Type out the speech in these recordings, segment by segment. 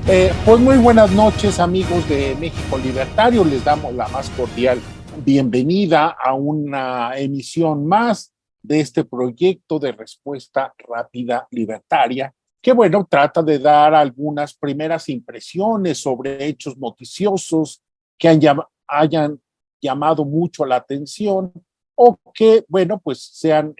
Pues muy buenas noches, amigos de México Libertario. Les damos la más cordial bienvenida a una emisión más de este proyecto de respuesta rápida libertaria, que bueno, trata de dar algunas primeras impresiones sobre hechos noticiosos que hayan llamado mucho la atención o que, bueno, pues sean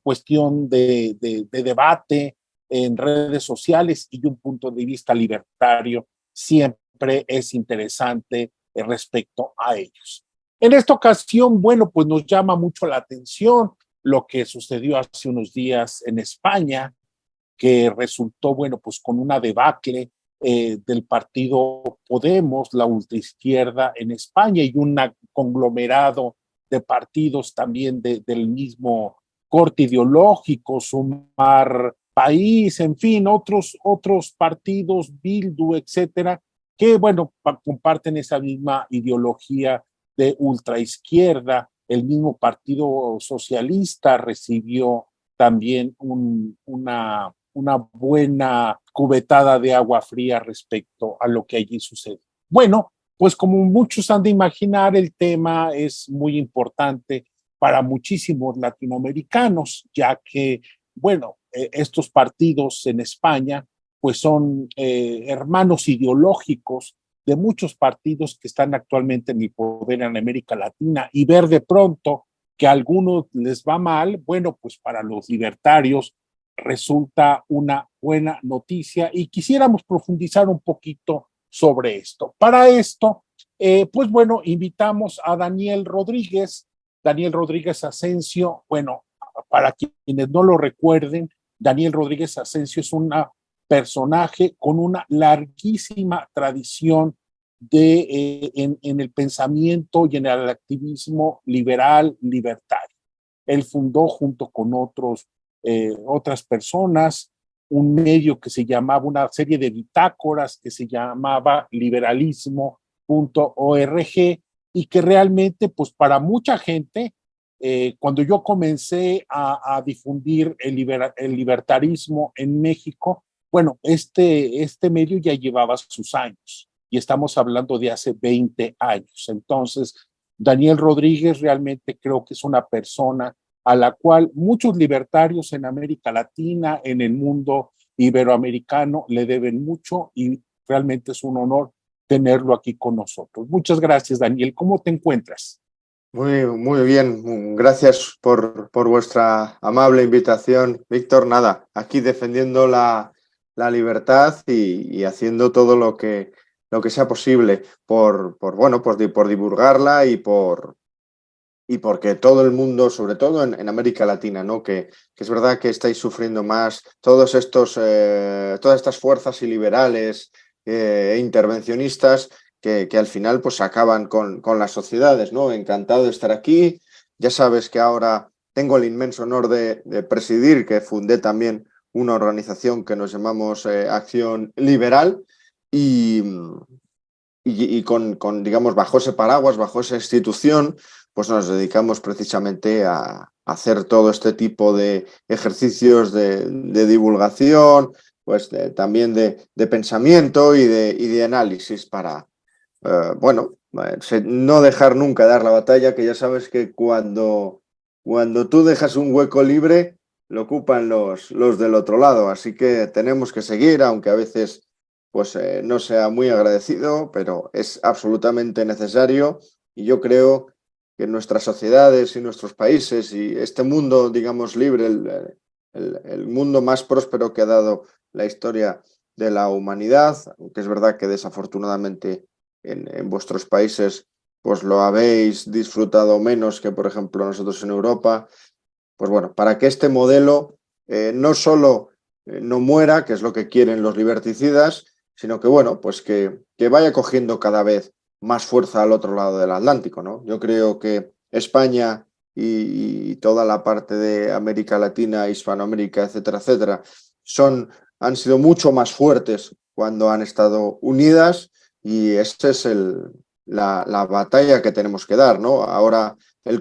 cuestión de debate en redes sociales y de un punto de vista libertario siempre es interesante respecto a ellos. En esta ocasión, bueno, pues nos llama mucho la atención lo que sucedió hace unos días en España, que resultó, bueno, pues con una debacle del partido Podemos, la ultraizquierda en España, y un conglomerado de partidos también del mismo corte ideológico, Sumar País, en fin, otros partidos, Bildu, etcétera, que, bueno, comparten esa misma ideología de ultraizquierda. El mismo Partido Socialista recibió también una buena cubetada de agua fría respecto a lo que allí sucede. Bueno, pues como muchos han de imaginar, el tema es muy importante para muchísimos latinoamericanos, ya que, bueno, estos partidos en España pues son hermanos ideológicos de muchos partidos que están actualmente en el poder en América Latina, y ver de pronto que a algunos les va mal, bueno, pues para los libertarios resulta una buena noticia, y quisiéramos profundizar un poquito sobre esto. Para esto, pues bueno, invitamos a Daniel Rodríguez Asensio. Bueno, para quienes no lo recuerden, Daniel Rodríguez Asensio es un personaje con una larguísima tradición en el pensamiento y en el activismo liberal libertario. Él fundó junto con otras personas un medio que se llamaba, una serie de bitácoras que se llamaba liberalismo.org, y que realmente, pues para mucha gente, cuando yo comencé a difundir el libertarismo en México, bueno, este medio ya llevaba sus años, y estamos hablando de hace 20 años. Entonces, Daniel Rodríguez realmente creo que es una persona a la cual muchos libertarios en América Latina, en el mundo iberoamericano, le deben mucho, y realmente es un honor tenerlo aquí con nosotros. Muchas gracias, Daniel. ¿Cómo te encuentras? Muy bien, gracias por vuestra amable invitación, Víctor. Nada, aquí defendiendo la libertad y haciendo todo lo que sea posible por divulgarla y porque todo el mundo, sobre todo en América Latina, ¿no? Que es verdad que estáis sufriendo más todas estas fuerzas iliberales e intervencionistas que al final pues acaban con las sociedades, ¿no? Encantado de estar aquí. Ya sabes que ahora tengo el inmenso honor de presidir, que fundé también una organización que nos llamamos Acción Liberal, y, y con, digamos, bajo ese paraguas, bajo esa institución, pues nos dedicamos precisamente a hacer todo este tipo de ejercicios de divulgación, pues también de pensamiento y de análisis para, no dejar nunca dar la batalla, que ya sabes que cuando tú dejas un hueco libre, lo ocupan los del otro lado. Así que tenemos que seguir, aunque a veces pues no sea muy agradecido, pero es absolutamente necesario, y yo creo que nuestras sociedades y nuestros países y este mundo, digamos, libre, el mundo más próspero que ha dado la historia de la humanidad, aunque es verdad que desafortunadamente en vuestros países pues lo habéis disfrutado menos que, por ejemplo, nosotros en Europa, pues bueno, para que este modelo no solo no muera, que es lo que quieren los liberticidas, sino que, bueno, pues que vaya cogiendo cada vez más fuerza al otro lado del Atlántico, ¿no? Yo creo que España y toda la parte de América Latina, Hispanoamérica, etcétera, etcétera, han sido mucho más fuertes cuando han estado unidas, y esa es la batalla que tenemos que dar, ¿no? Ahora el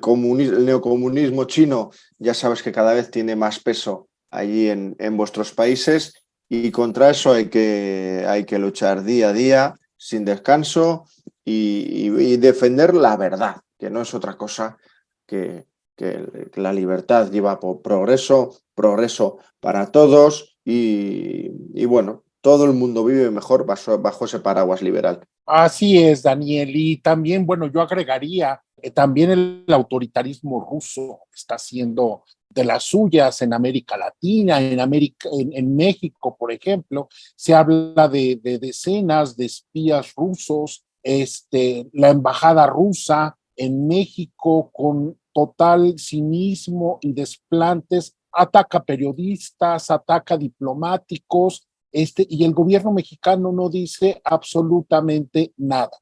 neocomunismo chino ya sabes que cada vez tiene más peso allí en vuestros países, y contra eso hay que luchar día a día, sin descanso, y defender la verdad, que no es otra cosa que, que la libertad lleva por progreso, progreso para todos, y bueno, todo el mundo vive mejor bajo ese paraguas liberal. Así es, Daniel. Y también, bueno, yo agregaría, también el autoritarismo ruso está haciendo de las suyas en América Latina, en México, por ejemplo, se habla de decenas de espías rusos, la embajada rusa en México con total cinismo y desplantes, ataca periodistas, ataca diplomáticos, y el gobierno mexicano no dice absolutamente nada.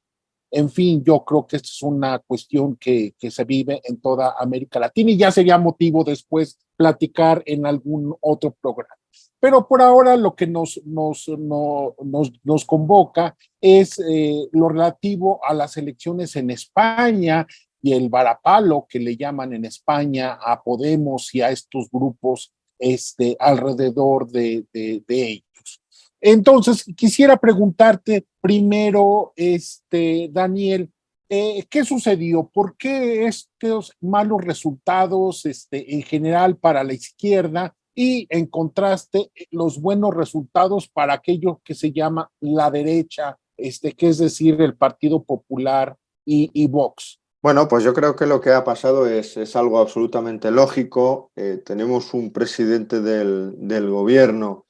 En fin, yo creo que es una cuestión que se vive en toda América Latina y ya sería motivo después platicar en algún otro programa. Pero por ahora lo que nos convoca es lo relativo a las elecciones en España y el varapalo que le llaman en España a Podemos y a estos grupos alrededor de ellos. Entonces, quisiera preguntarte primero, Daniel, ¿qué sucedió? ¿Por qué estos malos resultados en general para la izquierda y en contraste los buenos resultados para aquello que se llama la derecha, que es decir, el Partido Popular y Vox? Bueno, pues yo creo que lo que ha pasado es algo absolutamente lógico. Tenemos un presidente del gobierno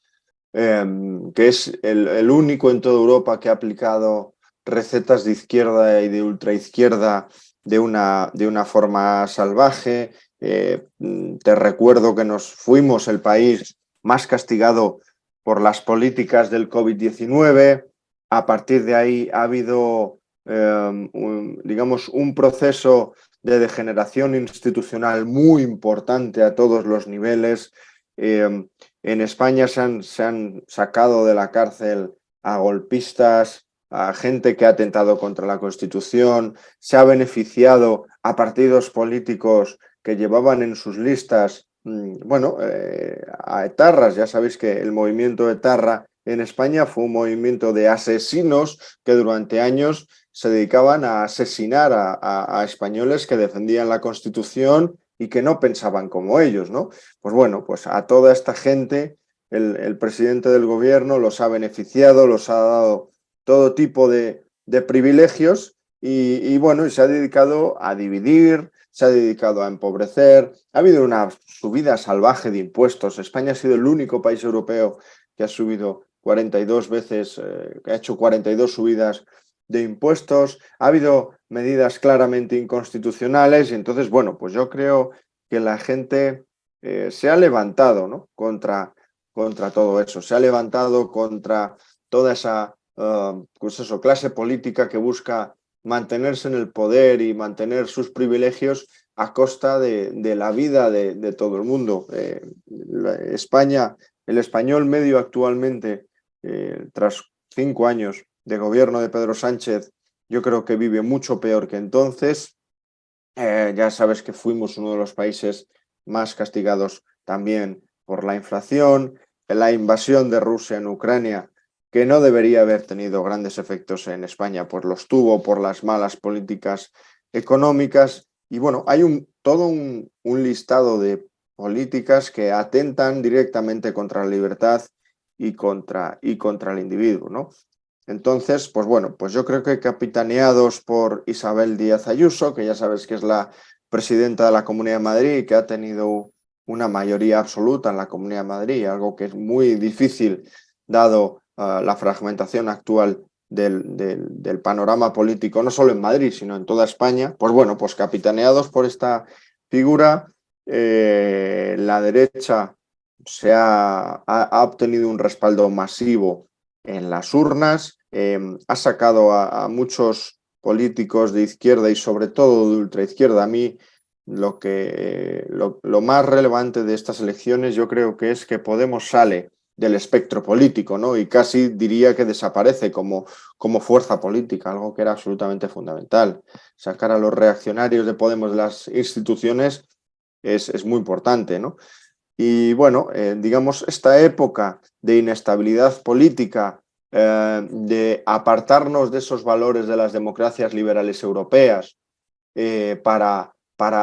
que es el único en toda Europa que ha aplicado recetas de izquierda y de ultraizquierda de una forma salvaje. Te recuerdo que nos fuimos el país más castigado por las políticas del COVID-19. A partir de ahí ha habido, digamos, un proceso de degeneración institucional muy importante a todos los niveles. En España se han sacado de la cárcel a golpistas, a gente que ha atentado contra la Constitución, se ha beneficiado a partidos políticos que llevaban en sus listas, bueno, a etarras. Ya sabéis que el movimiento etarra en España fue un movimiento de asesinos que durante años se dedicaban a asesinar a españoles que defendían la Constitución y que no pensaban como ellos, ¿no? Pues bueno, pues a toda esta gente el presidente del gobierno los ha beneficiado, los ha dado todo tipo de privilegios y bueno, y se ha dedicado a dividir, se ha dedicado a empobrecer. Ha habido una subida salvaje de impuestos. España ha sido el único país europeo que ha subido 42 veces, que ha hecho 42 subidas de impuestos. Ha habido medidas claramente inconstitucionales y entonces, bueno, pues yo creo que la gente se ha levantado, ¿no? contra todo eso, se ha levantado contra toda esa pues eso, clase política que busca mantenerse en el poder y mantener sus privilegios a costa de la vida de todo el mundo. España, el español medio actualmente, tras 5 años de gobierno de Pedro Sánchez, yo creo que vive mucho peor que entonces. Ya sabes que fuimos uno de los países más castigados también por la inflación, la invasión de Rusia en Ucrania, que no debería haber tenido grandes efectos en España, pues los tuvo por las malas políticas económicas. Y bueno, hay todo un listado de políticas que atentan directamente contra la libertad y contra el individuo, ¿no? Entonces, pues bueno, pues yo creo que capitaneados por Isabel Díaz Ayuso, que ya sabes que es la presidenta de la Comunidad de Madrid y que ha tenido una mayoría absoluta en la Comunidad de Madrid, algo que es muy difícil dado la fragmentación actual del panorama político, no solo en Madrid, sino en toda España. Pues bueno, pues capitaneados por esta figura, la derecha ha obtenido un respaldo masivo en las urnas, ha sacado a muchos políticos de izquierda y sobre todo de ultraizquierda. A mí lo más relevante de estas elecciones yo creo que es que Podemos sale del espectro político, ¿no? Y casi diría que desaparece como fuerza política, algo que era absolutamente fundamental. Sacar a los reaccionarios de Podemos de las instituciones es muy importante, ¿no? Y bueno, digamos, esta época de inestabilidad política, de apartarnos de esos valores de las democracias liberales europeas para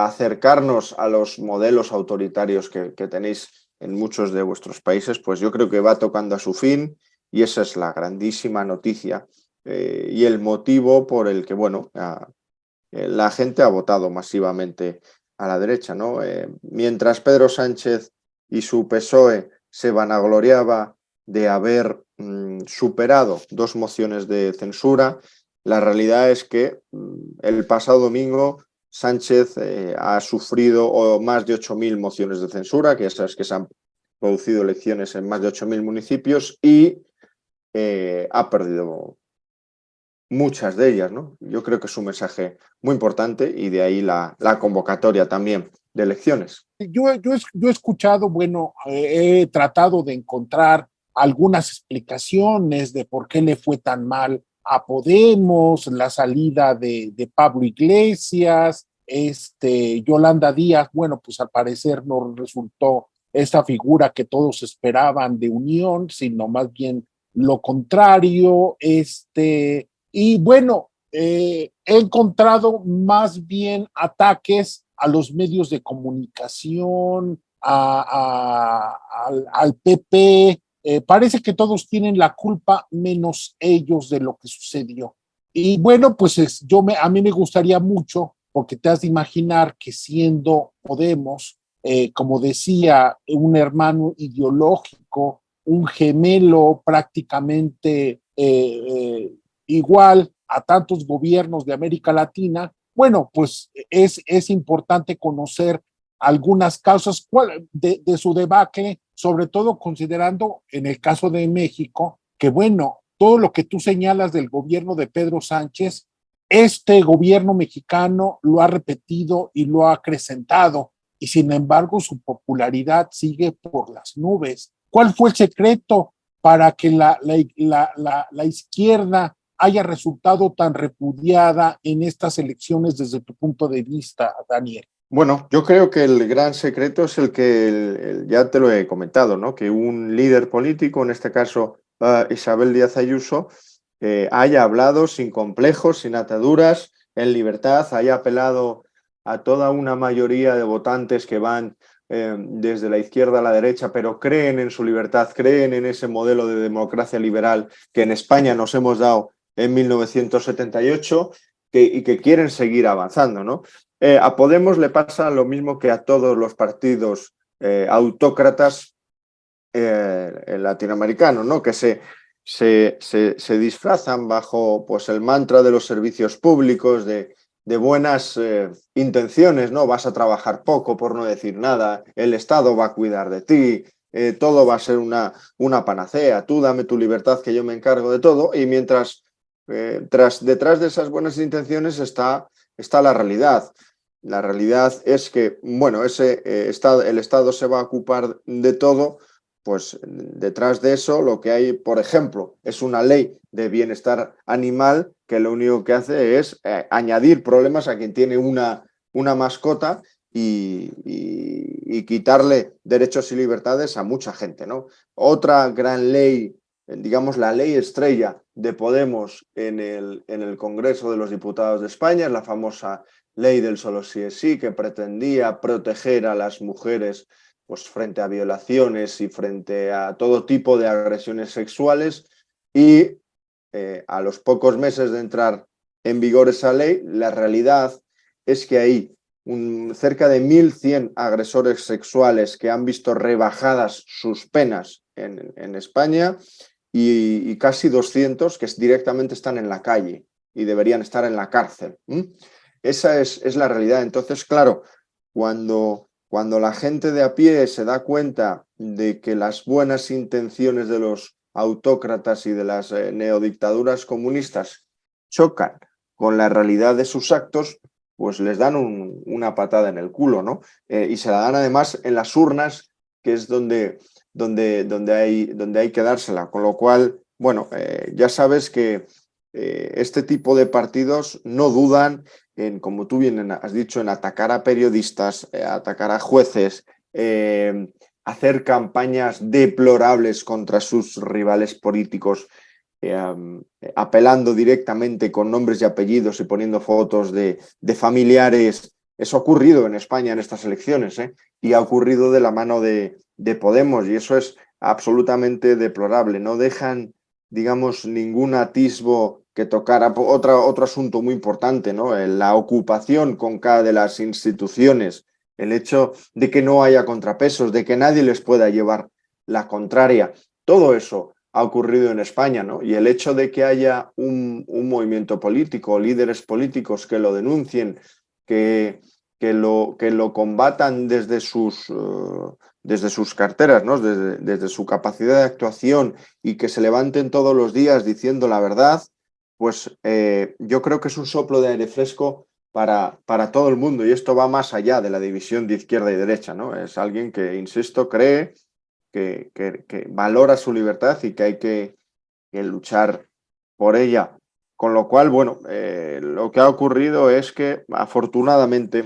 acercarnos a los modelos autoritarios que tenéis en muchos de vuestros países, pues yo creo que va tocando a su fin y esa es la grandísima noticia y el motivo por el que, bueno, la gente ha votado masivamente a la derecha, ¿no? Mientras Pedro Sánchez y su PSOE se vanagloriaba de haber superado 2 mociones de censura, la realidad es que el pasado domingo Sánchez ha sufrido más de 8.000 mociones de censura, que esas que se han producido elecciones en más de 8.000 municipios y ha perdido muchas de ellas, ¿no? Yo creo que es un mensaje muy importante y de ahí la convocatoria también de elecciones. Yo he escuchado, bueno, he tratado de encontrar algunas explicaciones de por qué le fue tan mal a Podemos, la salida de Pablo Iglesias, Yolanda Díaz, bueno, pues al parecer no resultó esa figura que todos esperaban de unión, sino más bien lo contrario, y bueno, he encontrado más bien ataques a los medios de comunicación, al PP. Parece que todos tienen la culpa menos ellos de lo que sucedió. Y bueno, pues a mí me gustaría mucho, porque te has de imaginar que siendo Podemos, como decía, un hermano ideológico, un gemelo prácticamente igual a tantos gobiernos de América Latina, bueno, pues es importante conocer algunas causas de su debacle, sobre todo considerando en el caso de México, que bueno, todo lo que tú señalas del gobierno de Pedro Sánchez, este gobierno mexicano lo ha repetido y lo ha acrecentado, y sin embargo su popularidad sigue por las nubes. ¿Cuál fue el secreto para que la izquierda haya resultado tan repudiada en estas elecciones desde tu punto de vista, Daniel? Bueno, yo creo que el gran secreto es el que ya te lo he comentado, ¿no? Que un líder político, en este caso Isabel Díaz Ayuso, haya hablado sin complejos, sin ataduras, en libertad, haya apelado a toda una mayoría de votantes que van desde la izquierda a la derecha, pero creen en su libertad, creen en ese modelo de democracia liberal que en España nos hemos dado en 1978 y que quieren seguir avanzando, ¿no? A Podemos le pasa lo mismo que a todos los partidos autócratas latinoamericanos, ¿no? Que se disfrazan bajo pues, el mantra de los servicios públicos, de buenas intenciones, ¿no? Vas a trabajar poco, por no decir nada, el Estado va a cuidar de ti, todo va a ser una panacea, tú dame tu libertad que yo me encargo de todo, y mientras detrás de esas buenas intenciones está la realidad. La realidad es que, bueno, el Estado se va a ocupar de todo, pues detrás de eso lo que hay, por ejemplo, es una ley de bienestar animal que lo único que hace es añadir problemas a quien tiene una mascota y quitarle derechos y libertades a mucha gente, ¿no? Otra gran ley, digamos la ley estrella de Podemos en el Congreso de los Diputados de España, es la famosa ley del solo sí es sí, que pretendía proteger a las mujeres pues, frente a violaciones y frente a todo tipo de agresiones sexuales y a los pocos meses de entrar en vigor esa ley, la realidad es que hay cerca de 1.100 agresores sexuales que han visto rebajadas sus penas en España y casi 200 que directamente están en la calle y deberían estar en la cárcel. Esa es la realidad. Entonces, claro, cuando la gente de a pie se da cuenta de que las buenas intenciones de los autócratas y de las neodictaduras comunistas chocan con la realidad de sus actos, pues les dan una patada en el culo, ¿no? Y se la dan además en las urnas, que es donde hay que dársela. Con lo cual, bueno, ya sabes que este tipo de partidos no dudan como tú bien has dicho, en atacar a periodistas, atacar a jueces, hacer campañas deplorables contra sus rivales políticos, apelando directamente con nombres y apellidos y poniendo fotos de familiares. Eso ha ocurrido en España en estas elecciones, y ha ocurrido de la mano de Podemos, y eso es absolutamente deplorable. No dejan, digamos, ningún atisbo que tocara. Otro asunto muy importante, ¿no? La ocupación con cada de las instituciones, el hecho de que no haya contrapesos, de que nadie les pueda llevar la contraria. Todo eso ha ocurrido en España, ¿no? Y el hecho de que haya un movimiento político, líderes políticos que lo denuncien, que lo combatan desde sus carteras, ¿no? Desde su capacidad de actuación, y que se levanten todos los días diciendo la verdad, pues yo creo que es un soplo de aire fresco para todo el mundo, y esto va más allá de la división de izquierda y derecha, ¿no? Es alguien que, insisto, cree que valora su libertad y que hay que luchar por ella. Con lo cual, bueno, lo que ha ocurrido es que afortunadamente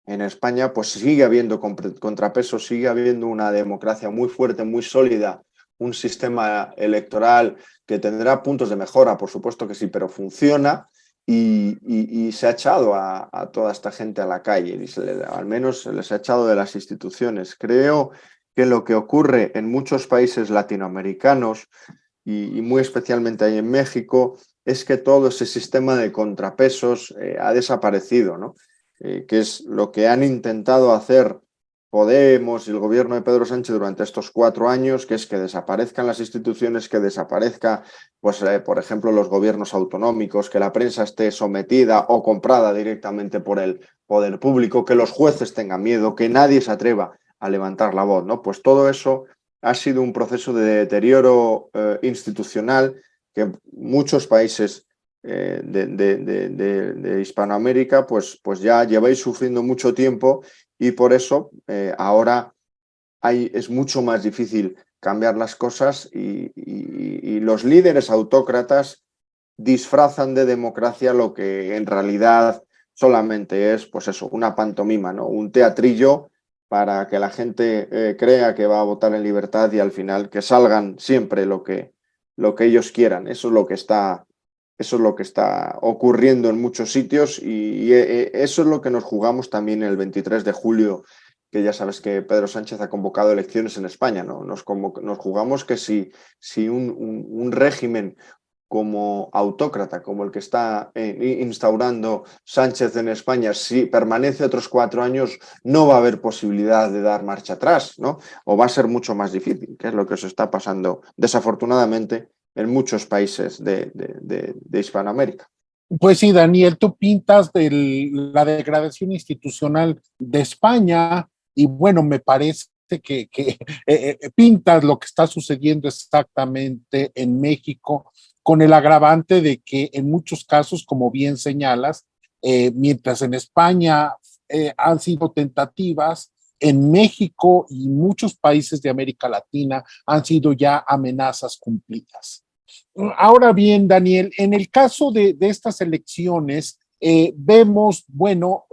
en España pues sigue habiendo contrapesos, sigue habiendo una democracia muy fuerte, muy sólida, un sistema electoral que tendrá puntos de mejora, por supuesto que sí, pero funciona, y se ha echado a toda esta gente a la calle, y al menos se les ha echado de las instituciones. Creo que lo que ocurre en muchos países latinoamericanos, y muy especialmente ahí en México, es que todo ese sistema de contrapesos ha desaparecido, ¿no? Que es lo que han intentado hacer Podemos y el gobierno de Pedro Sánchez durante estos 4 años, que es que desaparezcan las instituciones, que desaparezca, pues, por ejemplo, los gobiernos autonómicos, que la prensa esté sometida o comprada directamente por el poder público, que los jueces tengan miedo, que nadie se atreva a levantar la voz, ¿no? Pues todo eso ha sido un proceso de deterioro institucional que muchos países de Hispanoamérica pues ya lleváis sufriendo mucho tiempo, y por eso ahora es mucho más difícil cambiar las cosas, y los líderes autócratas disfrazan de democracia lo que en realidad solamente es, pues eso, una pantomima, ¿no? Un teatrillo para que la gente crea que va a votar en libertad, y al final que salgan siempre lo que ellos quieran. Eso es lo que está ocurriendo en muchos sitios, y eso es lo que nos jugamos también el 23 de julio, que ya sabes que Pedro Sánchez ha convocado elecciones en España, ¿no? Nos jugamos que si un régimen como autócrata, como el que está instaurando Sánchez en España, si permanece otros 4 años, no va a haber posibilidad de dar marcha atrás, ¿no? O va a ser mucho más difícil, que es lo que se está pasando desafortunadamente en muchos países de Hispanoamérica. Pues sí, Daniel, tú pintas la degradación institucional de España, y bueno, me parece que pintas lo que está sucediendo exactamente en México, con el agravante de que en muchos casos, como bien señalas, mientras en España han sido tentativas, en México y muchos países de América Latina han sido ya amenazas cumplidas. Ahora bien, Daniel, en el caso de estas elecciones, vemos, bueno,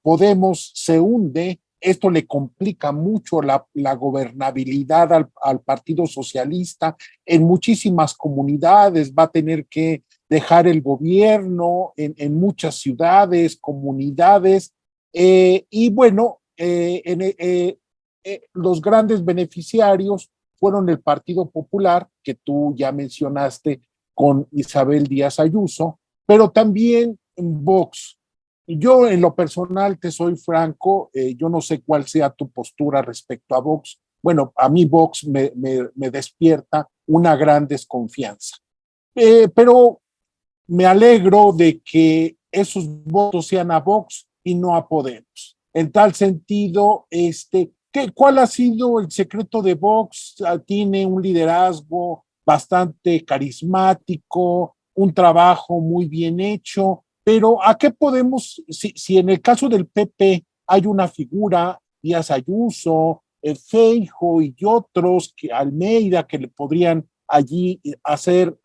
Podemos se hunde, esto le complica mucho la gobernabilidad al Partido Socialista. En muchísimas comunidades va a tener que dejar el gobierno en muchas ciudades, comunidades, y bueno, los grandes beneficiarios fueron el Partido Popular, que tú ya mencionaste con Isabel Díaz Ayuso, pero también Vox. Yo en lo personal, te soy franco, yo no sé cuál sea tu postura respecto a Vox. Bueno, a mí Vox me despierta una gran desconfianza, pero me alegro de que esos votos sean a Vox y no a Podemos. En tal sentido, ¿cuál ha sido el secreto de Vox? Tiene un liderazgo bastante carismático, un trabajo muy bien hecho, pero ¿a qué podemos, si en el caso del PP hay una figura, Díaz Ayuso, Feijo y otros, Almeida, que le podrían allí hacer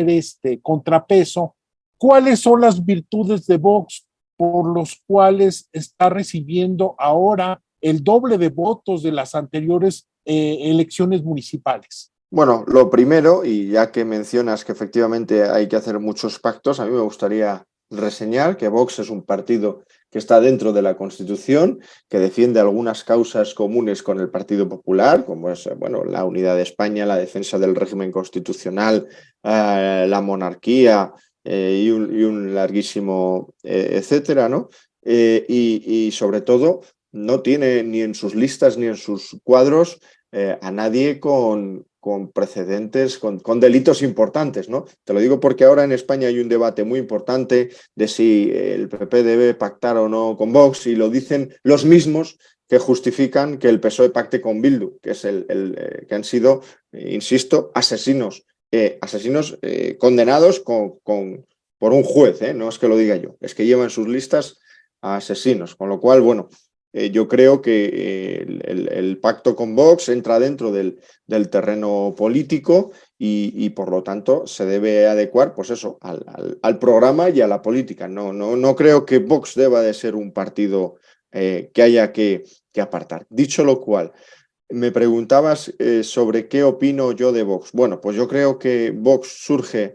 este contrapeso? ¿Cuáles son las virtudes de Vox por los cuales está recibiendo ahora el doble de votos de las anteriores elecciones municipales? Bueno, lo primero, y ya que mencionas que efectivamente hay que hacer muchos pactos, a mí me gustaría reseñar que Vox es un partido que está dentro de la Constitución, que defiende algunas causas comunes con el Partido Popular, como es bueno, la unidad de España, la defensa del régimen constitucional, la monarquía y un larguísimo etcétera, ¿no? Y sobre todo, no tiene ni en sus listas ni en sus cuadros a nadie con precedentes, con delitos importantes, ¿no? Te lo digo porque ahora en España hay un debate muy importante de si el PP debe pactar o no con Vox, y lo dicen los mismos que justifican que el PSOE pacte con Bildu, que es que han sido, insisto, asesinos condenados por un juez, no es que lo diga yo, es que llevan sus listas a asesinos, con lo cual, bueno, yo creo que el pacto con Vox entra dentro del terreno político y por lo tanto se debe adecuar pues eso, al programa y a la política. No creo que Vox deba de ser un partido que haya que apartar. Dicho lo cual, me preguntabas sobre qué opino yo de Vox. Bueno, pues yo creo que Vox surge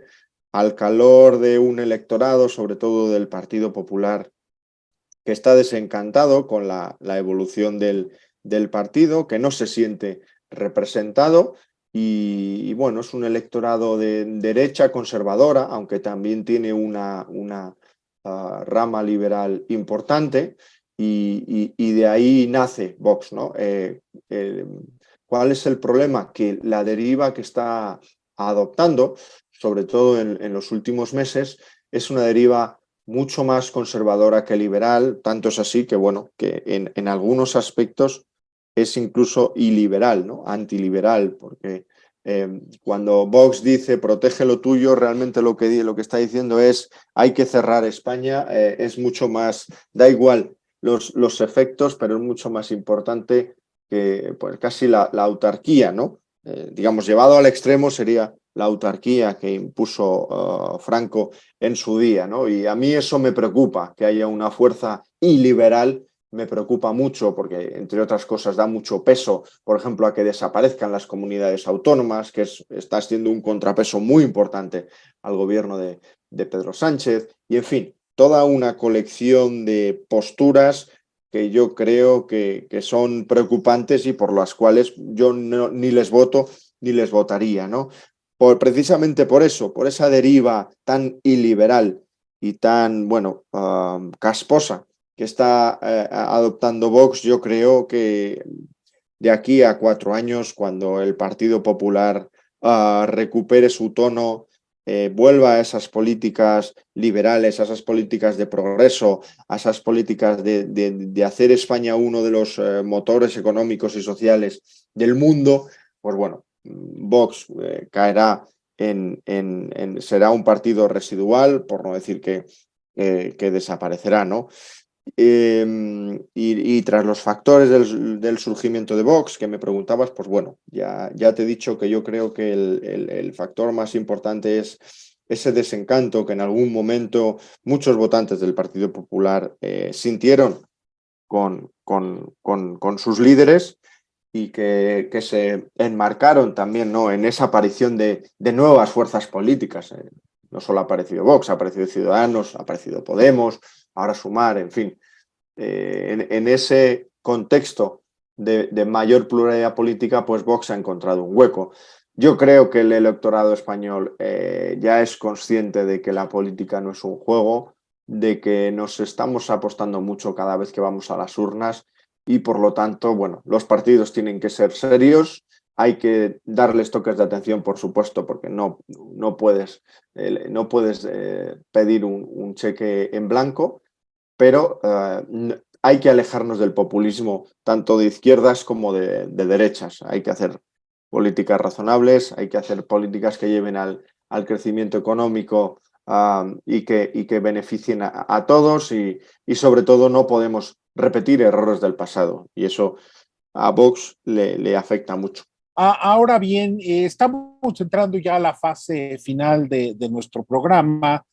al calor de un electorado, sobre todo del Partido Popular, que está desencantado con la evolución del partido, que no se siente representado y bueno, es un electorado de derecha conservadora, aunque también tiene una rama liberal importante y de ahí nace Vox, ¿no? ¿Cuál es el problema? Que la deriva que está adoptando, sobre todo en los últimos meses, es una deriva mucho más conservadora que liberal, tanto es así que, bueno, que en algunos aspectos es incluso iliberal, ¿no? Antiliberal, porque cuando Vox dice protege lo tuyo, realmente lo que está diciendo es hay que cerrar España, es mucho más, da igual los efectos, pero es mucho más importante que pues, casi la autarquía, ¿no? Digamos, llevado al extremo sería la autarquía que impuso Franco en su día, ¿no? Y a mí eso me preocupa, que haya una fuerza iliberal, me preocupa mucho porque, entre otras cosas, da mucho peso, por ejemplo, a que desaparezcan las comunidades autónomas, que está siendo un contrapeso muy importante al gobierno de Pedro Sánchez, y en fin, toda una colección de posturas que yo creo que son preocupantes y por las cuales yo ni les voto ni les votaría, ¿no? Precisamente por eso, por esa deriva tan iliberal y tan, bueno, casposa que está adoptando Vox, yo creo que de aquí a 4 años, cuando el Partido Popular recupere su tono, vuelva a esas políticas liberales, a esas políticas de progreso, a esas políticas de hacer España uno de los motores económicos y sociales del mundo, pues bueno, Vox caerá será un partido residual, por no decir que desaparecerá, ¿no? Y tras los factores del surgimiento de Vox que me preguntabas, pues bueno, ya te he dicho que yo creo que el factor más importante es ese desencanto que en algún momento muchos votantes del Partido Popular sintieron con sus líderes y que se enmarcaron también, ¿no?, en esa aparición de nuevas fuerzas políticas. No solo ha aparecido Vox, ha aparecido Ciudadanos, ha aparecido Podemos, ahora Sumar, en fin. En ese contexto de mayor pluralidad política, pues Vox ha encontrado un hueco. Yo creo que el electorado español ya es consciente de que la política no es un juego, de que nos estamos apostando mucho cada vez que vamos a las urnas y por lo tanto, bueno, los partidos tienen que ser serios, hay que darles toques de atención, por supuesto, porque no puedes pedir un cheque en blanco, pero hay que alejarnos del populismo tanto de izquierdas como de derechas. Hay que hacer políticas razonables, hay que hacer políticas que lleven al crecimiento económico y que beneficien a todos y sobre todo no podemos repetir errores del pasado y eso a Vox le afecta mucho. Ahora bien, estamos entrando ya a la fase final de nuestro programa.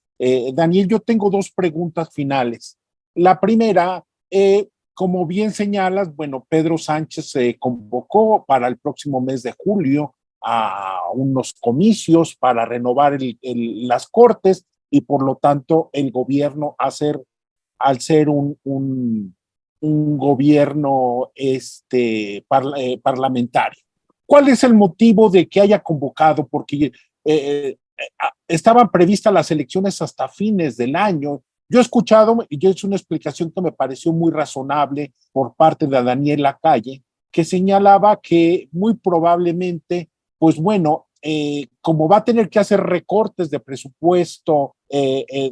Daniel, yo tengo dos preguntas finales. La primera, como bien señalas, bueno, Pedro Sánchez se convocó para el próximo mes de julio a unos comicios para renovar las cortes y por lo tanto el gobierno al ser un gobierno parlamentario. ¿Cuál es el motivo de que haya convocado? Porque estaban previstas las elecciones hasta fines del año. Yo he escuchado, y es una explicación que me pareció muy razonable por parte de Daniel Lacalle, que señalaba que muy probablemente, pues bueno, como va a tener que hacer recortes de presupuesto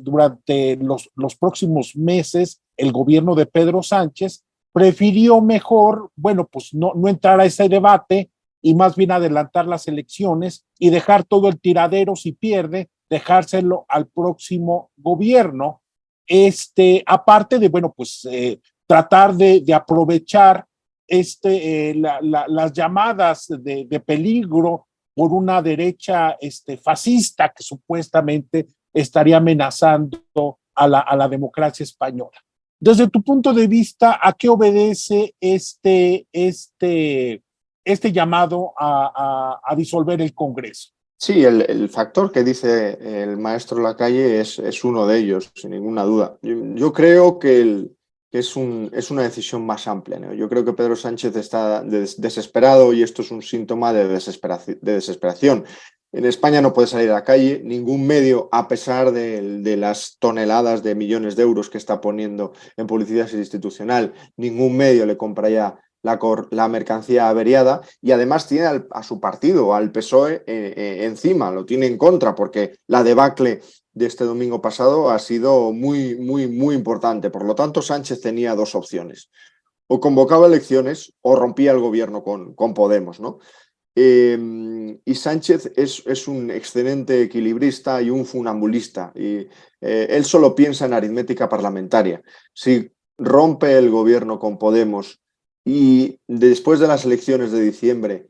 durante los próximos meses, el gobierno de Pedro Sánchez prefirió mejor, bueno, pues no entrar a ese debate y más bien adelantar las elecciones y dejar todo el tiradero si pierde, dejárselo al próximo gobierno. Aparte de, bueno, pues tratar de aprovechar las llamadas de peligro por una derecha fascista que supuestamente estaría amenazando a la democracia española. Desde tu punto de vista, ¿a qué obedece este llamado a disolver el Congreso? Sí, el factor que dice el maestro Lacalle es uno de ellos, sin ninguna duda. Yo creo que es una decisión más amplia, ¿no? Yo creo que Pedro Sánchez está desesperado y esto es un síntoma de desesperación. En España no puede salir a la calle ningún medio, a pesar de las toneladas de millones de euros que está poniendo en publicidad institucional, ningún medio le compra ya la mercancía averiada y además tiene a su partido, al PSOE, encima, lo tiene en contra porque la debacle de este domingo pasado ha sido muy, muy, muy importante. Por lo tanto, Sánchez tenía dos opciones. O convocaba elecciones o rompía el gobierno con Podemos, ¿no? Y Sánchez es un excelente equilibrista y un funambulista. Y, él solo piensa en aritmética parlamentaria. Si rompe el gobierno con Podemos y después de las elecciones de diciembre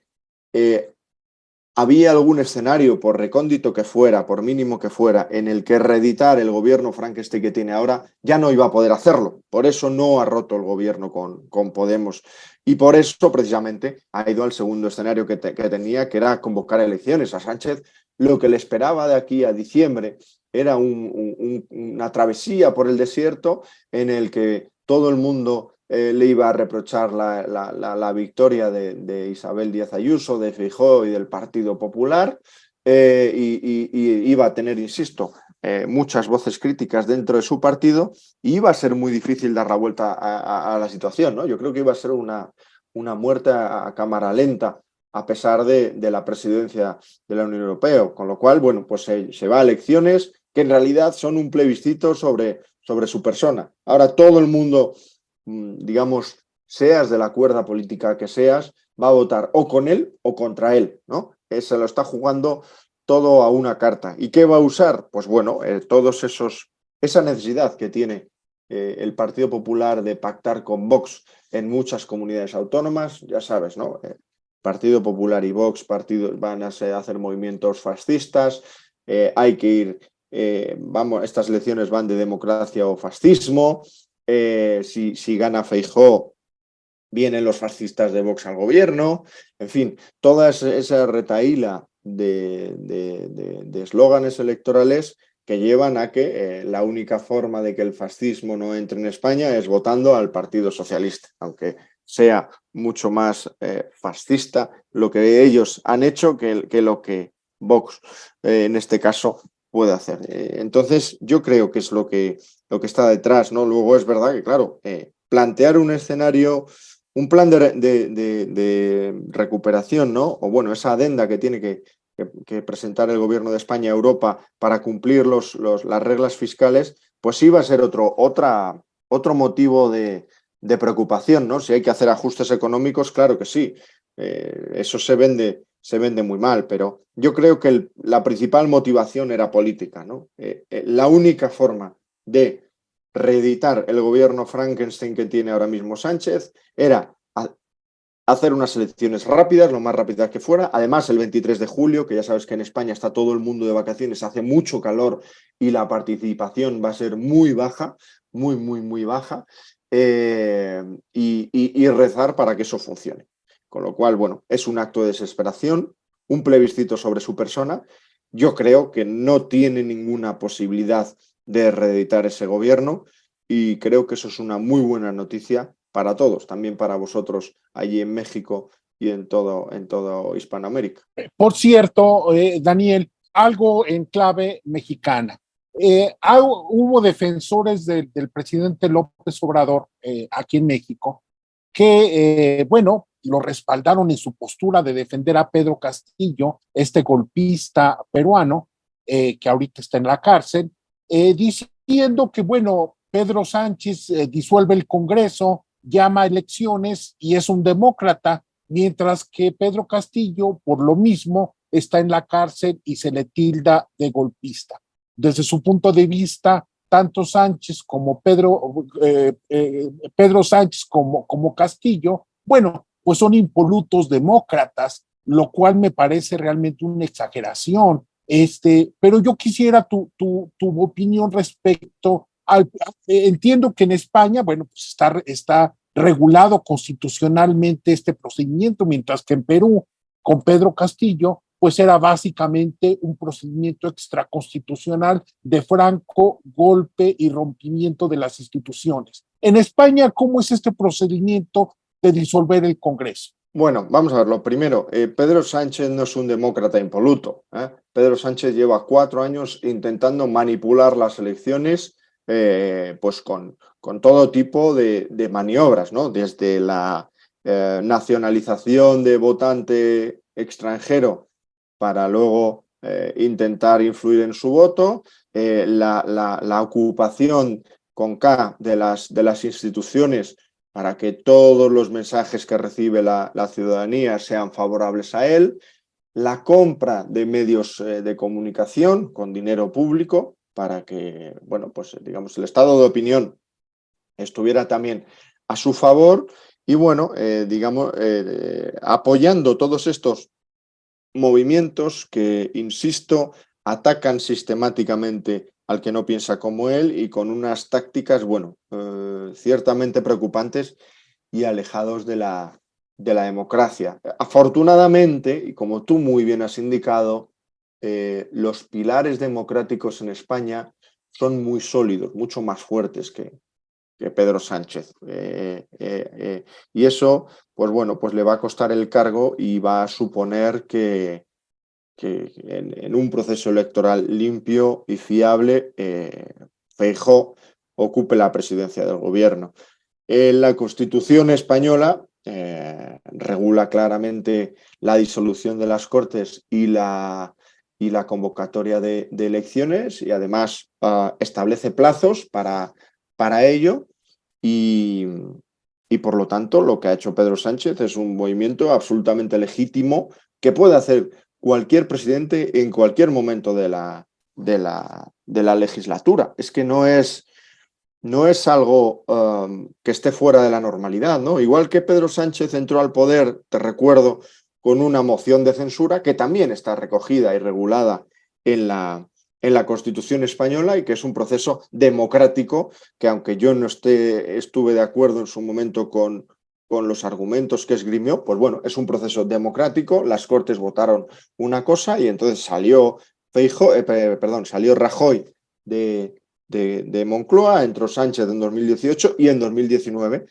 había algún escenario, por recóndito que fuera, por mínimo que fuera, en el que reeditar el gobierno Frankenstein que tiene ahora, ya no iba a poder hacerlo. Por eso no ha roto el gobierno con Podemos. Y por eso, precisamente, ha ido al segundo escenario que tenía, que era convocar elecciones. A Sánchez lo que le esperaba de aquí a diciembre era una travesía por el desierto en el que todo el mundo le iba a reprochar la victoria de Isabel Díaz Ayuso, de Feijóo y del Partido Popular, y iba a tener, insisto, muchas voces críticas dentro de su partido y iba a ser muy difícil dar la vuelta a la situación, ¿no? Yo creo que iba a ser una muerte a cámara lenta a pesar de la presidencia de la Unión Europea, con lo cual, bueno, pues se va a elecciones que en realidad son un plebiscito sobre su persona. Ahora todo el mundo, digamos, seas de la cuerda política que seas, va a votar o con él o contra él, ¿no? Se lo está jugando todo a una carta. ¿Y qué va a usar? Pues bueno, esa necesidad que tiene el Partido Popular de pactar con Vox en muchas comunidades autónomas, ya sabes, ¿no? Partido Popular y Vox van a hacer movimientos fascistas, hay que ir, estas elecciones van de democracia o fascismo, si gana Feijóo, vienen los fascistas de Vox al gobierno, en fin, toda esa retahíla de eslóganes electorales que llevan a que la única forma de que el fascismo no entre en España es votando al Partido Socialista, aunque sea mucho más fascista lo que ellos han hecho que lo que Vox, en este caso, puede hacer. Entonces, yo creo que es lo que está detrás, ¿no? Luego es verdad que, claro, plantear un escenario, un plan de recuperación, ¿no? O bueno, esa adenda que tiene que presentar el gobierno de España a Europa para cumplir las reglas fiscales, pues iba a ser otro motivo de preocupación, ¿no? Si hay que hacer ajustes económicos, claro que sí. Eso se vende muy mal, pero yo creo que la principal motivación era política, ¿no? La única forma de reeditar el gobierno Frankenstein que tiene ahora mismo Sánchez era hacer unas elecciones rápidas, lo más rápidas que fuera. Además, el 23 de julio, que ya sabes que en España está todo el mundo de vacaciones, hace mucho calor y la participación va a ser muy baja, muy, muy, muy baja. y rezar para que eso funcione. Con lo cual, bueno, es un acto de desesperación, un plebiscito sobre su persona. Yo creo que no tiene ninguna posibilidad de reeditar ese gobierno y creo que eso es una muy buena noticia para todos, también para vosotros allí en México y en todo Hispanoamérica. Por cierto, Daniel, algo en clave mexicana. Hubo defensores del presidente López Obrador aquí en México que, bueno, lo respaldaron en su postura de defender a Pedro Castillo, este golpista peruano, que ahorita está en la cárcel, diciendo que, bueno, Pedro Sánchez disuelve el Congreso, llama a elecciones y es un demócrata, mientras que Pedro Castillo, por lo mismo, está en la cárcel y se le tilda de golpista. Desde su punto de vista, tanto Sánchez como Pedro Sánchez como Castillo, bueno, pues son impolutos demócratas, lo cual me parece realmente una exageración. Pero yo quisiera tu opinión respecto al. Entiendo que en España, bueno, pues está regulado constitucionalmente este procedimiento, mientras que en Perú, con Pedro Castillo, pues era básicamente un procedimiento extraconstitucional de franco golpe y rompimiento de las instituciones. En España, ¿cómo es este procedimiento de disolver el Congreso? Bueno, vamos a ver, lo primero, Pedro Sánchez no es un demócrata impoluto. Pedro Sánchez lleva 4 años intentando manipular las elecciones pues con todo tipo de maniobras, ¿no? Desde la nacionalización de votante extranjero para luego intentar influir en su voto, la ocupación con K de las instituciones para que todos los mensajes que recibe la ciudadanía sean favorables a él, la compra de medios de comunicación con dinero público para que, bueno, pues digamos, el estado de opinión estuviera también a su favor y, bueno, digamos, apoyando todos estos movimientos que, insisto, atacan sistemáticamente al que no piensa como él y con unas tácticas, bueno, ciertamente preocupantes y alejados de la democracia. Afortunadamente, y como tú muy bien has indicado, los pilares democráticos en España son muy sólidos, mucho más fuertes que Pedro Sánchez. Y eso, pues bueno, pues le va a costar el cargo y va a suponer que en un proceso electoral limpio y fiable, Feijóo ocupe la presidencia del gobierno. La Constitución española regula claramente la disolución de las Cortes y la convocatoria de elecciones y además establece plazos para ello y, y por lo tanto lo que ha hecho Pedro Sánchez es un movimiento absolutamente legítimo que puede hacer cualquier presidente en cualquier momento de la legislatura. Es que no es algo que esté fuera de la normalidad, ¿no? Igual que Pedro Sánchez entró al poder, te recuerdo, con una moción de censura que también está recogida y regulada en la Constitución española y que es un proceso democrático que, aunque yo no estuve de acuerdo en su momento con los argumentos que esgrimió, pues bueno, es un proceso democrático, las Cortes votaron una cosa y entonces salió salió Rajoy de Moncloa, entró Sánchez en 2018 y en 2019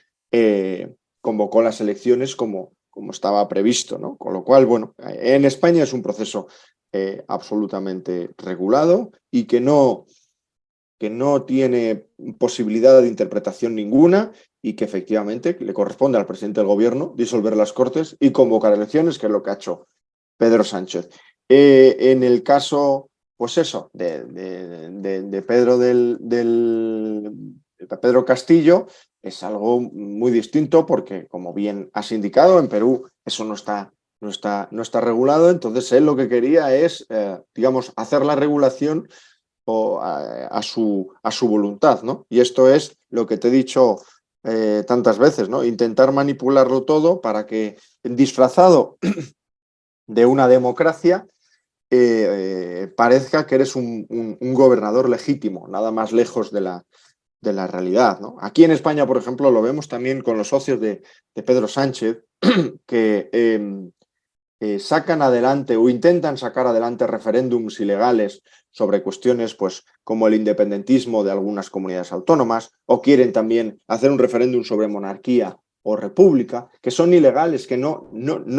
convocó las elecciones como estaba previsto, ¿no? Con lo cual, bueno, en España es un proceso absolutamente regulado y que no tiene posibilidad de interpretación ninguna y que efectivamente le corresponde al presidente del gobierno disolver las Cortes y convocar elecciones, que es lo que ha hecho Pedro Sánchez. En el caso, pues eso, de Pedro de Pedro Castillo, es algo muy distinto porque, como bien has indicado, en Perú eso no está regulado. Entonces, él lo que quería es, digamos, hacer la regulación a su voluntad, ¿no? Y esto es lo que te he dicho tantas veces, ¿no? Intentar manipularlo todo para que, disfrazado de una democracia, parezca que eres un gobernador legítimo, nada más lejos de la realidad, ¿no? Aquí en España, por ejemplo, lo vemos también con los socios de Pedro Sánchez, que sacan adelante o intentan sacar adelante referéndums ilegales sobre cuestiones pues, como el independentismo de algunas comunidades autónomas, o quieren también hacer un referéndum sobre monarquía o república, que son ilegales, que no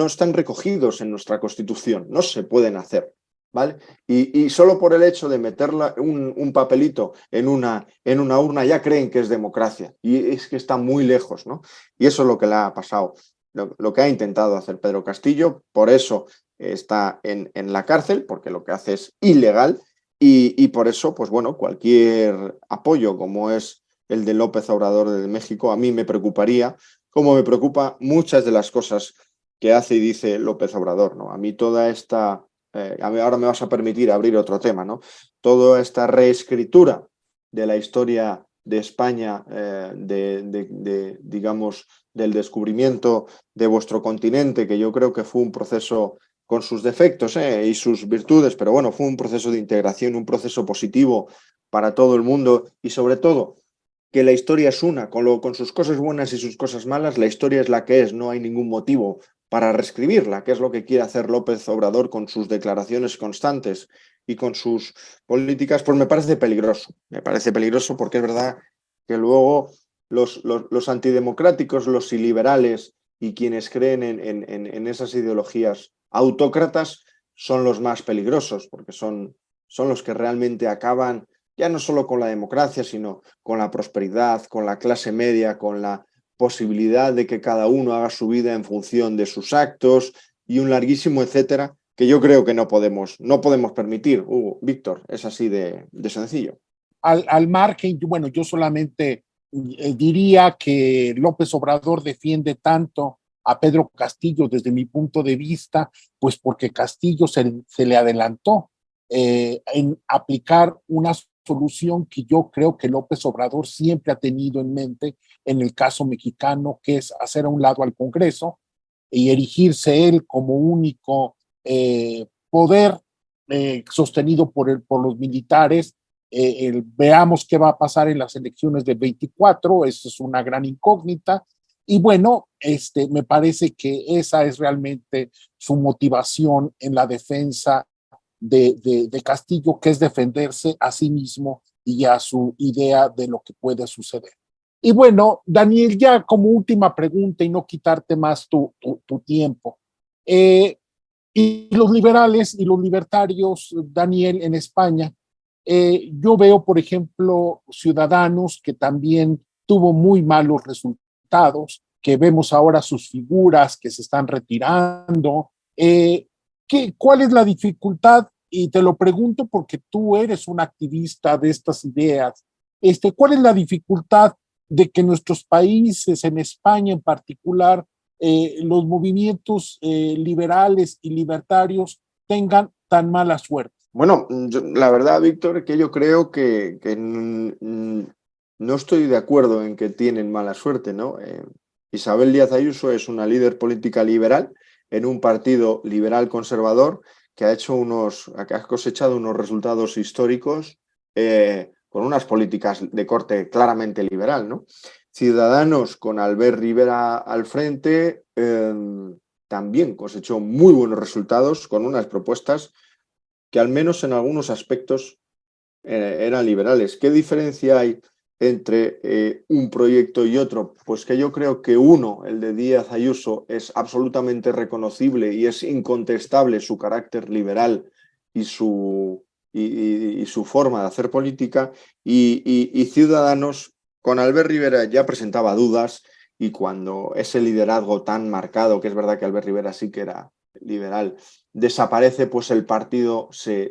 están recogidos en nuestra Constitución, no se pueden hacer. ¿Vale? Y solo por el hecho de meter un papelito en una urna ya creen que es democracia, y es que está muy lejos, ¿no? Y eso es lo que le ha pasado, lo que ha intentado hacer Pedro Castillo, por eso está en la cárcel, porque lo que hace es ilegal, y por eso, pues bueno, cualquier apoyo como es el de López Obrador de México, a mí me preocuparía, como me preocupa muchas de las cosas que hace y dice López Obrador, ¿no? A mí toda esta ahora me vas a permitir abrir otro tema, ¿no? Toda esta reescritura de la historia de España, digamos, del descubrimiento de vuestro continente, que yo creo que fue un proceso con sus defectos y sus virtudes, pero bueno, fue un proceso de integración, un proceso positivo para todo el mundo y sobre todo que la historia es una, con sus cosas buenas y sus cosas malas, la historia es la que es, no hay ningún motivo para reescribirla, que es lo que quiere hacer López Obrador con sus declaraciones constantes y con sus políticas, pues me parece peligroso porque es verdad que luego los antidemocráticos, los iliberales y quienes creen en esas ideologías autócratas son los más peligrosos, porque son los que realmente acaban ya no solo con la democracia, sino con la prosperidad, con la clase media, con la posibilidad de que cada uno haga su vida en función de sus actos y un larguísimo etcétera que yo creo que no podemos permitir. Víctor, es así de sencillo. Al margen, bueno, yo solamente diría que López Obrador defiende tanto a Pedro Castillo desde mi punto de vista, pues porque Castillo se le adelantó en aplicar una solución que yo creo que López Obrador siempre ha tenido en mente en el caso mexicano, que es hacer a un lado al Congreso y erigirse él como único poder sostenido por los militares. Veamos qué va a pasar en las elecciones del 24, eso es una gran incógnita. Y bueno, me parece que esa es realmente su motivación en la defensa de Castillo, que es defenderse a sí mismo y a su idea de lo que puede suceder. Y bueno, Daniel, ya como última pregunta y no quitarte más tu tiempo. Y los liberales y los libertarios, Daniel, en España, yo veo, por ejemplo, Ciudadanos que también tuvo muy malos resultados, que vemos ahora sus figuras que se están retirando. ¿Cuál es la dificultad? Y te lo pregunto porque tú eres un activista de estas ideas. ¿Cuál es la dificultad de que nuestros países, en España en particular, los movimientos liberales y libertarios tengan tan mala suerte? Bueno, la verdad, Víctor, que yo creo que no estoy de acuerdo en que tienen mala suerte, ¿no? Isabel Díaz Ayuso es una líder política liberal en un partido liberal conservador que ha cosechado unos resultados históricos con unas políticas de corte claramente liberal, ¿no? Ciudadanos con Albert Rivera al frente también cosechó muy buenos resultados con unas propuestas que al menos en algunos aspectos eran liberales. ¿Qué diferencia hay entre un proyecto y otro? Pues que yo creo que uno, el de Díaz Ayuso, es absolutamente reconocible y es incontestable su carácter liberal y su forma de hacer política, y Ciudadanos, con Albert Rivera ya presentaba dudas, y cuando ese liderazgo tan marcado, que es verdad que Albert Rivera sí que era liberal, desaparece, pues el partido se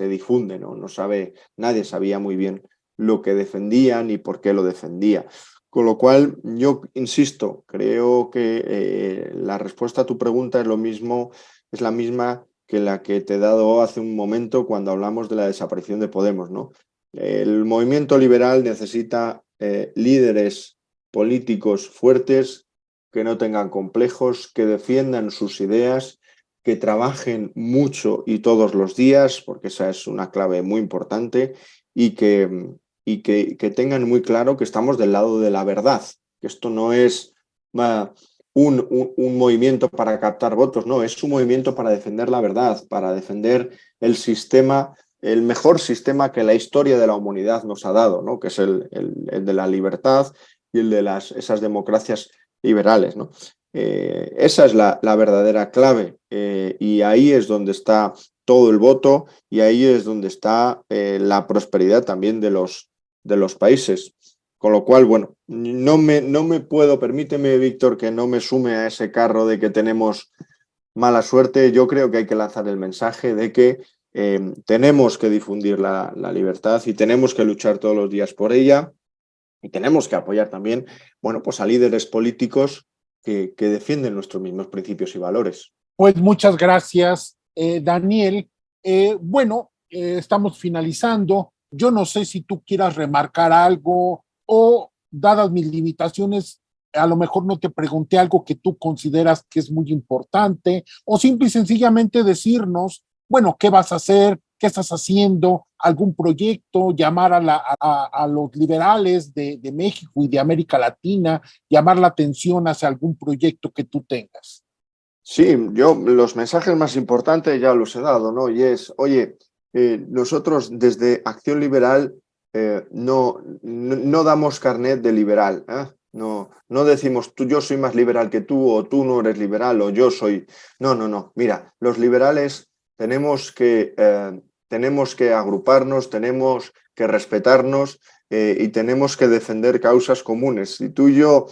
difunde, ¿no? Nadie sabía muy bien lo que defendía ni por qué lo defendía. Con lo cual, yo insisto, creo que la respuesta a tu pregunta es la misma que la que te he dado hace un momento cuando hablamos de la desaparición de Podemos, ¿no? El movimiento liberal necesita líderes políticos fuertes que no tengan complejos, que defiendan sus ideas, que trabajen mucho y todos los días, porque esa es una clave muy importante, y que que tengan muy claro que estamos del lado de la verdad, que esto no es un movimiento para captar votos, no, es un movimiento para defender la verdad, para defender el sistema, el mejor sistema que la historia de la humanidad nos ha dado, ¿no? Que es el de la libertad y el de esas democracias liberales, ¿no? Esa es la verdadera clave, y ahí es donde está todo el voto y ahí es donde está la prosperidad también de los países. Con lo cual, bueno, no me puedo, permíteme, Víctor, que no me sume a ese carro de que tenemos mala suerte. Yo creo que hay que lanzar el mensaje de que tenemos que difundir la libertad y tenemos que luchar todos los días por ella, y tenemos que apoyar también, bueno, pues a líderes políticos que defienden nuestros mismos principios y valores. Pues muchas gracias, Daniel. Estamos finalizando. Yo no sé si tú quieras remarcar algo o, dadas mis limitaciones, a lo mejor no te pregunté algo que tú consideras que es muy importante, o simple y sencillamente decirnos, bueno, ¿qué vas a hacer? ¿Qué estás haciendo? ¿Algún proyecto? Llamar a los liberales de México y de América Latina, llamar la atención hacia algún proyecto que tú tengas. Sí, yo los mensajes más importantes ya los he dado, ¿no? Y es, oye, nosotros desde Acción Liberal no damos carnet de liberal, ¿eh? No decimos yo soy más liberal que tú, o tú no eres liberal, o yo soy... No. Mira, los liberales tenemos que agruparnos, tenemos que respetarnos, y tenemos que defender causas comunes. Si tú y yo,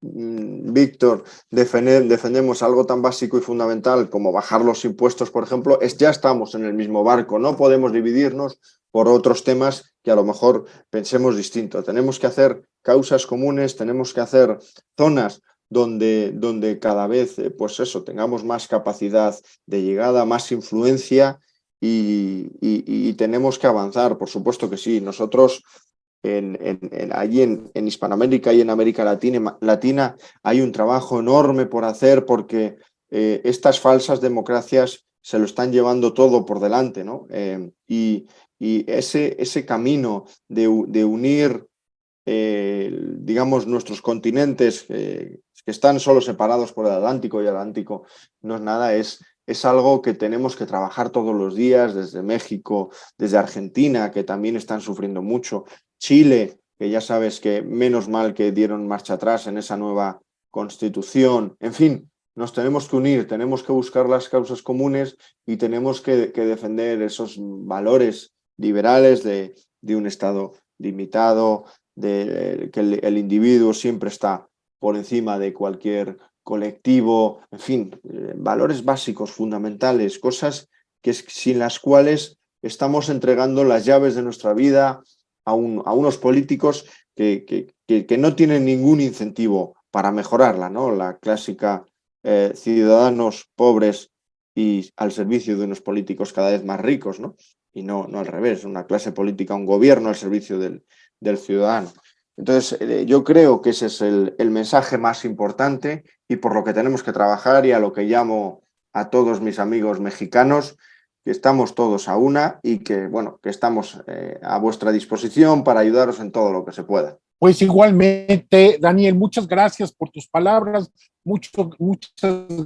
Víctor, defendemos algo tan básico y fundamental como bajar los impuestos, por ejemplo, ya estamos en el mismo barco. No podemos dividirnos por otros temas que a lo mejor pensemos distinto. Tenemos que hacer causas comunes, tenemos que hacer zonas donde cada vez, pues eso, tengamos más capacidad de llegada, más influencia, y tenemos que avanzar, por supuesto que sí. Nosotros allí en Hispanoamérica y en América Latina hay un trabajo enorme por hacer, porque estas falsas democracias se lo están llevando todo por delante, ¿no? Y ese camino de unir, digamos, nuestros continentes, que están solo separados por el Atlántico, y el Atlántico no es nada, es algo que tenemos que trabajar todos los días, desde México, desde Argentina, que también están sufriendo mucho, Chile, que ya sabes que menos mal que dieron marcha atrás en esa nueva constitución. En fin, nos tenemos que unir, tenemos que buscar las causas comunes y tenemos que defender esos valores liberales de un Estado limitado, de que el individuo siempre está por encima de cualquier colectivo, en fin, valores básicos, fundamentales, cosas sin las cuales estamos entregando las llaves de nuestra vida a unos políticos que no tienen ningún incentivo para mejorarla, ¿no? La clásica ciudadanos pobres y al servicio de unos políticos cada vez más ricos, ¿no? Y no al revés, una clase política, un gobierno al servicio del ciudadano. Entonces, yo creo que ese es el mensaje más importante y por lo que tenemos que trabajar, y a lo que llamo a todos mis amigos mexicanos, que estamos todos a una y que, bueno, que estamos a vuestra disposición para ayudaros en todo lo que se pueda. Pues igualmente, Daniel, muchas gracias por tus palabras, muchas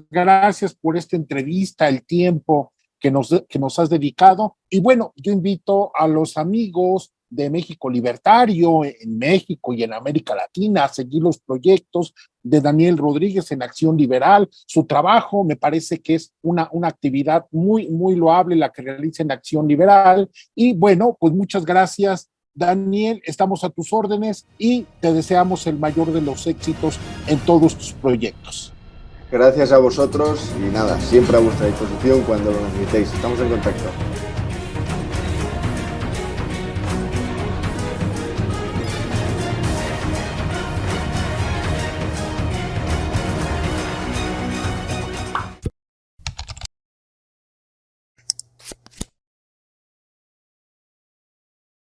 gracias por esta entrevista, el tiempo que nos has dedicado. Y bueno, yo invito a los amigos de México Libertario en México y en América Latina a seguir los proyectos de Daniel Rodríguez en Acción Liberal. Su trabajo me parece que es una actividad muy, muy loable la que realiza en Acción Liberal. Y bueno, pues muchas gracias, Daniel, estamos a tus órdenes y te deseamos el mayor de los éxitos en todos tus proyectos. Gracias a vosotros y nada, siempre a vuestra disposición cuando lo necesitéis. Estamos en contacto.